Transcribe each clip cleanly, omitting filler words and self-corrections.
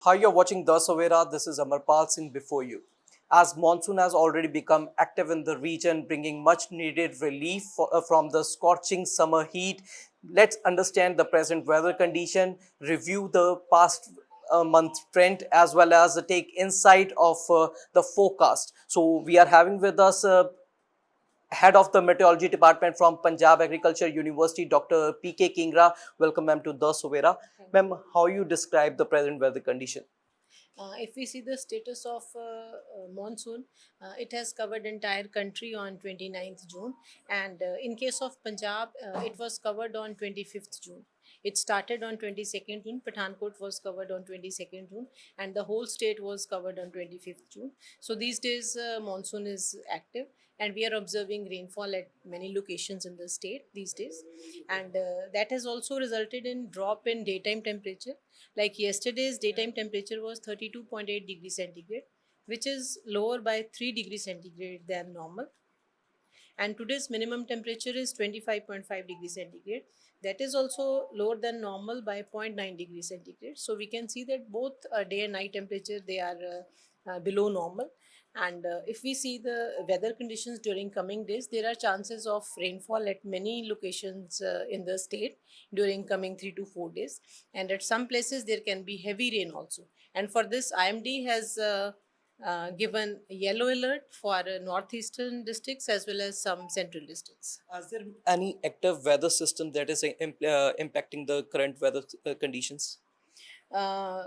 Hi, you're watching The Savera. This is Amarpal Singh before you. As monsoon has already become active in the region, bringing much needed relief from the scorching summer heat, let's understand the present weather condition, review the past month trend, as well as take insight of the forecast. So, we are having with us Head of the Meteorology Department from Punjab Agriculture University, Dr. P.K. Kingra. Welcome, ma'am, to The Savera. Ma'am, how you describe the present weather condition? If we see the status of monsoon, it has covered entire country on 29th June, and in case of Punjab, it was covered on 25th June. It started on 22nd June. Pathankot was covered on 22nd June, and the whole state was covered on 25th June. So these days, monsoon is active, and we are observing rainfall at many locations in the state these days, and that has also resulted in drop in daytime temperature. Like yesterday's daytime temperature was 32.8 degrees centigrade, which is lower by 3 degrees centigrade than normal. And today's minimum temperature is 25.5 degrees centigrade. That is also lower than normal by zero point 0.9 degrees centigrade. So we can see that both day and night temperature they are below normal. And if we see the weather conditions during coming days, there are chances of rainfall at many locations in the state during coming 3 to 4 days. And at some places there can be heavy rain also. And for this, IMD has given yellow alert for northeastern districts as well as some central districts. Is there any active weather system that is impacting the current weather conditions? Uh,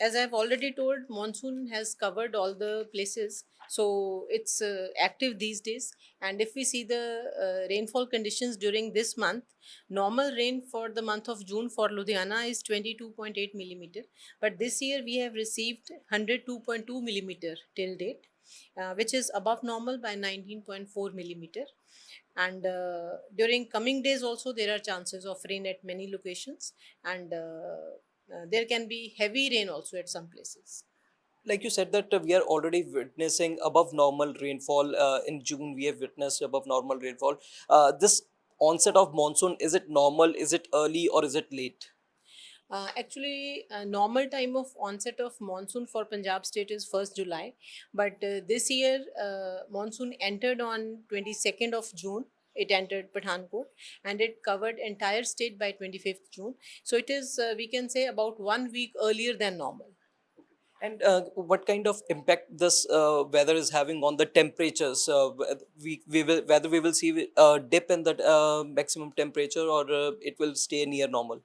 as I've already told, monsoon has covered all the places, so it's active these days. And if we see the rainfall conditions during this month, normal rain for the month of June for Ludhiana is 22.8 millimeter, but this year we have received 102.2 millimeter till date, which is above normal by 19.4 millimeter. And during coming days also there are chances of rain at many locations, and there can be heavy rain also at some places. Like you said that we are already witnessing above normal rainfall in June. We have witnessed above normal rainfall. This onset of monsoon, is it normal? Is it early or is it late? Actually, normal time of onset of monsoon for Punjab state is 1st July, but this year monsoon entered on 22nd of June. It entered Pathankot and it covered entire state by 25th June. So it is, we can say, about 1 week earlier than normal. And what kind of impact this weather is having on the temperatures? We will whether we will see a dip in the maximum temperature, or it will stay near normal.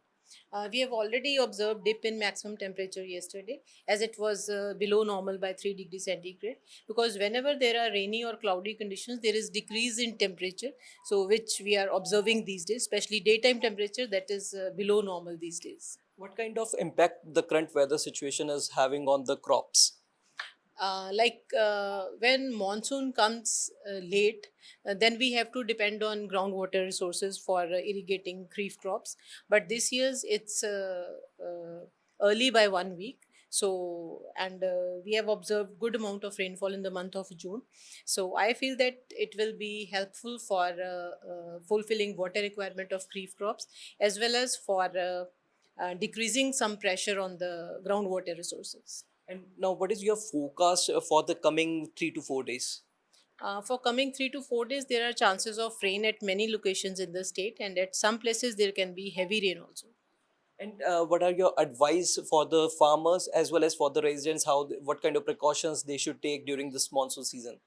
We have already observed dip in maximum temperature yesterday, as it was below normal by 3 degrees centigrade. Because whenever there are rainy or cloudy conditions, there is decrease in temperature. So which we are observing these days, especially daytime temperature that is below normal these days. What kind of impact the current weather situation is having on the crops? When monsoon comes late, then we have to depend on groundwater resources for irrigating kharif crops. But this year's it's early by 1 week. So and we have observed good amount of rainfall in the month of June. So I feel that it will be helpful for fulfilling water requirement of kharif crops as well as for decreasing some pressure on the groundwater resources. And now, what is your forecast for the coming 3 to 4 days? For coming 3 to 4 days, there are chances of rain at many locations in the state, and at some places there can be heavy rain also. And what are your advice for the farmers as well as for the residents? What kind of precautions they should take during this monsoon season?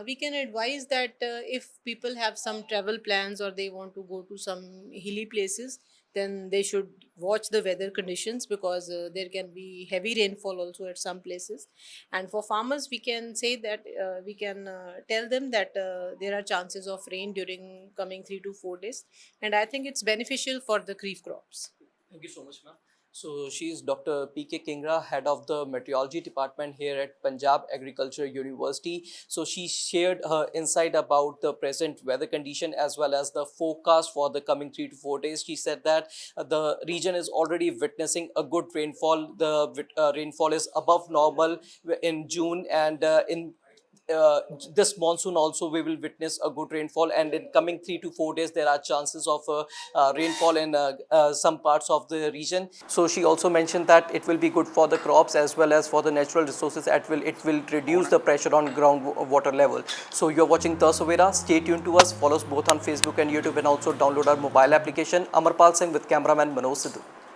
We can advise that if people have some travel plans or they want to go to some hilly places, then they should watch the weather conditions because there can be heavy rainfall also at some places. And for farmers, we can say that we can tell them that there are chances of rain during coming 3 to 4 days, and I think it's beneficial for the kharif crops. Thank you so much, ma'am. So she is Dr. P.K. Kingra, head of the meteorology department here at Punjab Agriculture University. So she shared her insight about the present weather condition as well as the forecast for the coming 3 to 4 days. She said that the region is already witnessing a good rainfall. The rainfall is above normal in June, and in this monsoon also we will witness a good rainfall, and in coming 3 to 4 days there are chances of rainfall in some parts of the region. So she also mentioned that it will be good for the crops as well as for the natural resources. It will reduce the pressure on groundwater level. So you're watching Tasavera. Stay tuned to us. Follow us both on Facebook and YouTube, and also download our mobile application. Amarpal Singh with cameraman Manoj Sidhu.